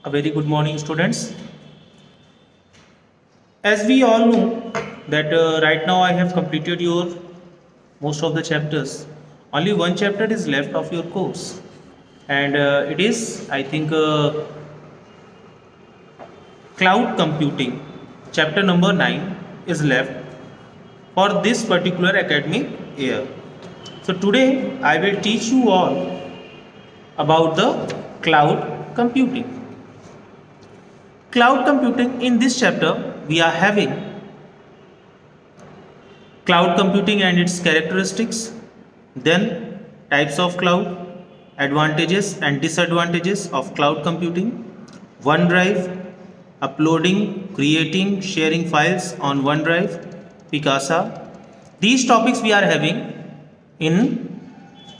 A very good morning, students. As we all know that right now I have completed your most of the chapters. Only one chapter is left of your course, and it is, I think, cloud computing. Chapter number 9 is left for this particular academic year. So today I will teach you all about the cloud computing. Cloud computing, in this chapter we are having cloud computing and its characteristics, then types of cloud, advantages and disadvantages of cloud computing, OneDrive, uploading, creating, sharing files on OneDrive, Picasa. These topics we are having in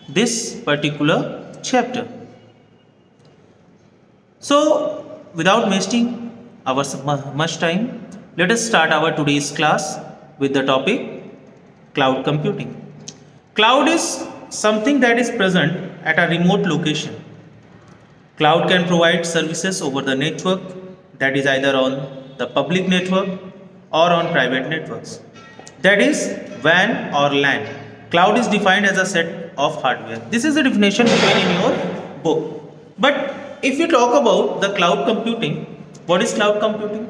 this particular chapter. So without wasting our much time, let us start our today's class with the topic cloud computing. Cloud is something that is present at a remote location. Cloud can provide services over the network, that is either on the public network or on private networks, that is WAN or LAN. Cloud is defined as a set of hardware. This is the definition given in your book. But if you talk about the cloud computing, what is cloud computing?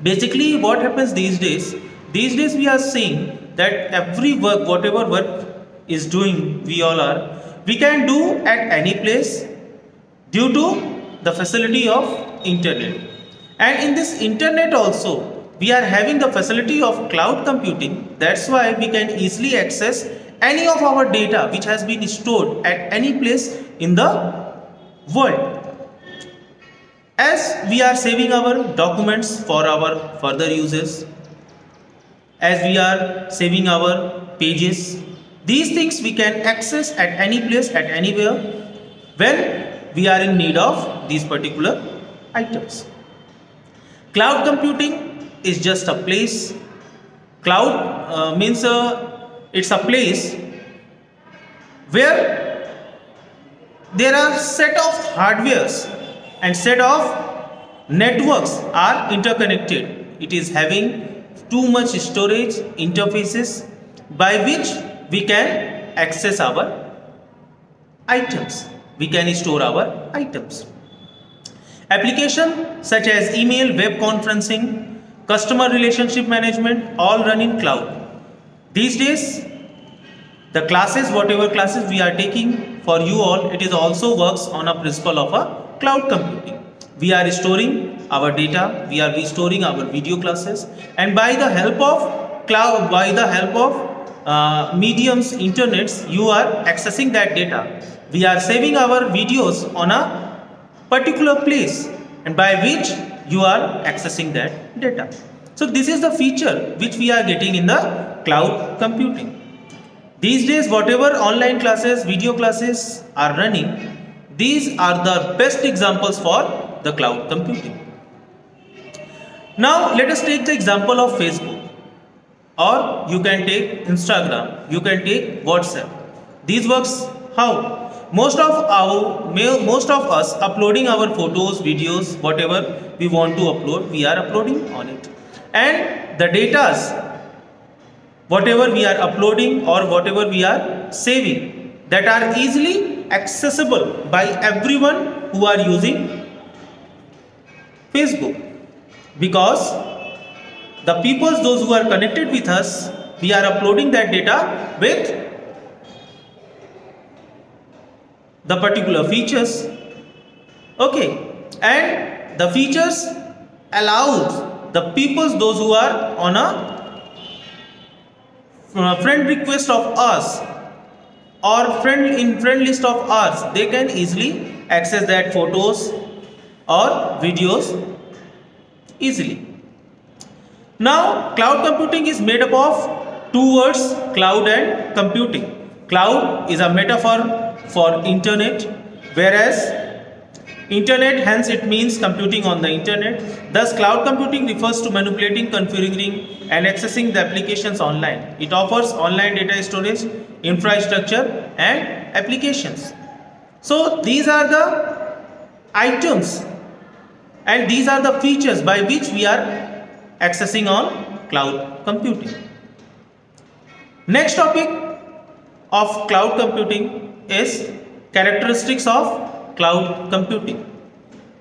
Basically, what happens these days we are seeing that every work, whatever work is doing, we can do at any place due to the facility of internet. And in this internet also, we are having the facility of cloud computing. That's why we can easily access any of our data which has been stored at any place in the world. As we are saving our documents for our further uses, as we are saving our pages, these things we can access at any place, at anywhere, when we are in need of these particular items. Cloud computing is just a place. Cloud means it's a place where there are set of hardwares and set of networks are interconnected. It is having too much storage interfaces by which we can access our items. We can store our items. Applications such as email, web conferencing, customer relationship management all run in cloud. These days, the classes, whatever classes we are taking for you all, it is also works on a principle of a cloud computing. We are storing our data, we are restoring our video classes, and by the help of cloud, by the help of mediums, internets, you are accessing that data. We are saving our videos on a particular place, and by which you are accessing that data. So this is the feature which we are getting in the cloud computing. These days, whatever online classes, video classes are running, these are the best examples for the cloud computing. Now let us take the example of Facebook, or you can take Instagram, you can take WhatsApp. These works how? Most of us uploading our photos, videos, whatever we want to upload, we are uploading on it. And the data, whatever we are uploading or whatever we are saving, that are easily accessible by everyone who are using Facebook, because the people, those who are connected with us, we are uploading that data with the particular features. Okay, and the features allows the people, those who are on a friend request of us or friend list of ours, they can easily access that photos or videos easily. Now cloud computing is made up of two words, cloud and computing. Cloud is a metaphor for internet, whereas internet, hence it means computing on the internet. Thus cloud computing refers to manipulating, configuring and accessing the applications online. It offers online data storage, infrastructure and applications. So these are the items and these are the features by which we are accessing on cloud computing. Next topic of cloud computing is characteristics of cloud computing.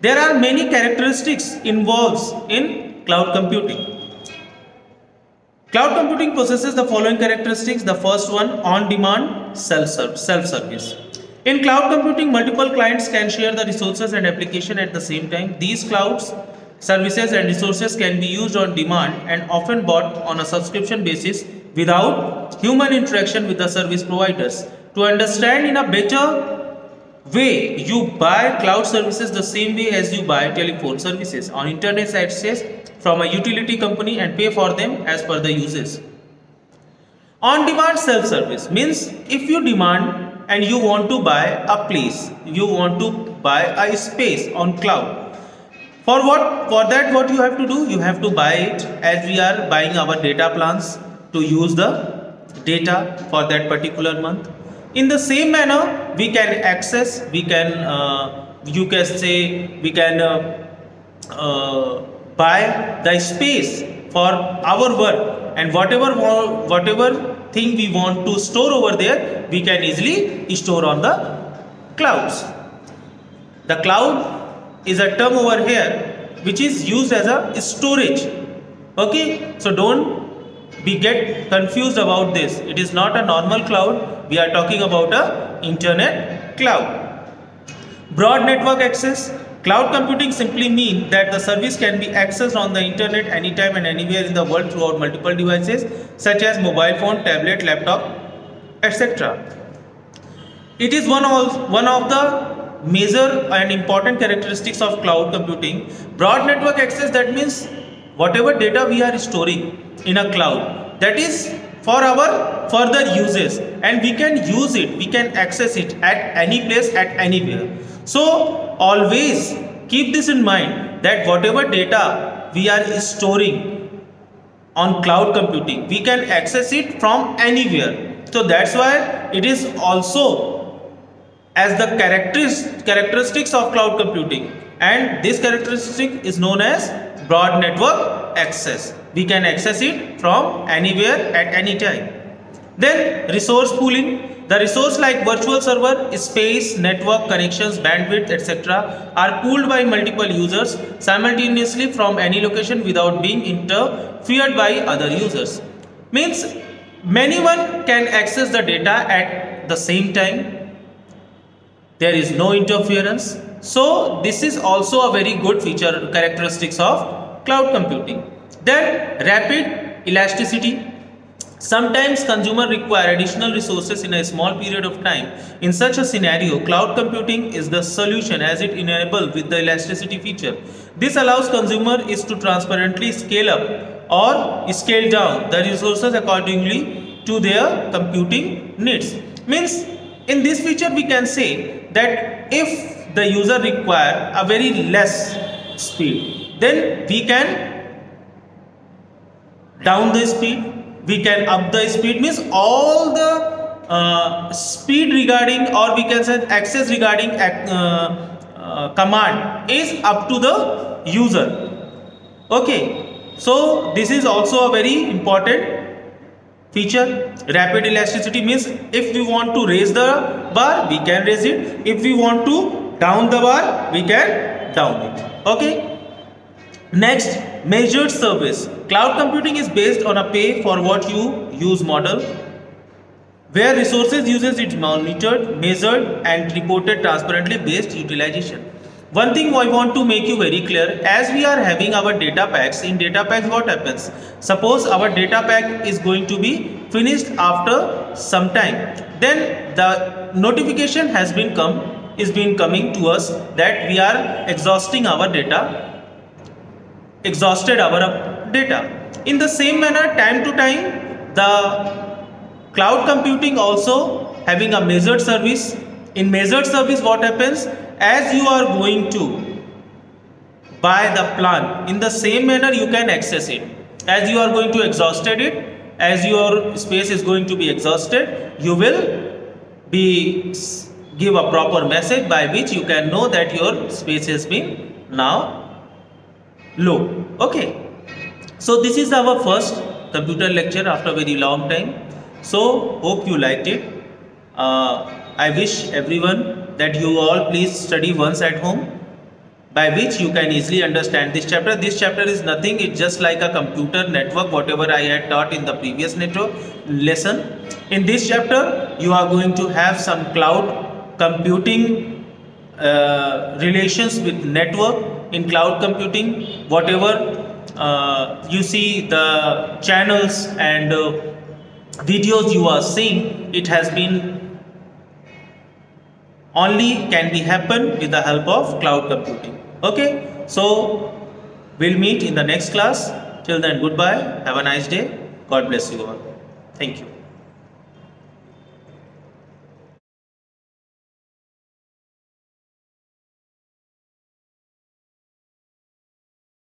There are many characteristics involved in cloud computing. Cloud computing possesses the following characteristics. The first one, on-demand self-service. In cloud computing, multiple clients can share the resources and application at the same time. These clouds services and resources can be used on demand and often bought on a subscription basis without human interaction with the service providers. To understand in a better way, you buy cloud services the same way as you buy telephone services on internet access from a utility company and pay for them as per the uses. On-demand self-service means if you demand and you want to buy a place, you want to buy a space on cloud. For that what you have to do? You have to buy it as we are buying our data plans to use the data for that particular month. In the same manner, we can access, we can you can say we can buy the space for our work, and whatever thing we want to store over there, we can easily store on the clouds. The cloud is a term over here which is used as a storage. Okay, so don't get confused about this. It is not a normal cloud. We are talking about a internet cloud. Broad network access. Cloud computing simply means that the service can be accessed on the internet anytime and anywhere in the world throughout multiple devices such as mobile phone, tablet, laptop, etc. It is one of the major and important characteristics of cloud computing. Broad network access, that means whatever data we are storing in a cloud, that is for our further uses, and we can use it, we can access it at any place, at anywhere. So always keep this in mind that whatever data we are storing on cloud computing, we can access it from anywhere. So that's why it is also as the characteristics of cloud computing, and this characteristic is known as broad network access. We can access it from anywhere at any time. Then resource pooling. The resource like virtual server, space, network connections, bandwidth, etc. are pooled by multiple users simultaneously from any location without being interfered by other users. Means anyone can access the data at the same time. There is no interference. So this is also a very good feature characteristics of cloud computing. Then rapid elasticity. Sometimes consumers require additional resources in a small period of time. In such a scenario, cloud computing is the solution as it enables with the elasticity feature. This allows consumers to transparently scale up or scale down the resources accordingly to their computing needs. Means in this feature we can say that if the user require a very less speed, then we can down the speed, we can up the speed. Means all the speed regarding, or we can say access regarding command is up to the user. Okay, so this is also a very important feature. Rapid elasticity means if we want to raise the bar, we can raise it. If we want to down the bar, we can down it. Okay. Next, measured service. Cloud computing is based on a pay for what you use model, where resources usage is monitored, measured and reported transparently based utilization. One thing I want to make you very clear, as we are having our data packs, in data packs what happens? Suppose our data pack is going to be finished after some time, then the notification has been coming to us that we are exhausted our data. In the same manner, time to time, the cloud computing also having a measured service. In measured service, what happens? As you are going to buy the plan, in the same manner you can access it. As you are going to exhausted it, as your space is going to be exhausted, you will be give a proper message by which you can know that your space has been now low. Okay, so this is our first computer lecture after a very long time. So hope you liked it. I wish everyone that you all please study once at home, by which you can easily understand this chapter. This chapter is nothing, it's just like a computer network, whatever I had taught in the previous network lesson. In this chapter, you are going to have some cloud computing relations with network. In cloud computing, whatever you see the channels and videos you are seeing, it has been only can be happen with the help of cloud computing. Okay, so we'll meet in the next class. Till then, goodbye, have a nice day, God bless you all. Thank you.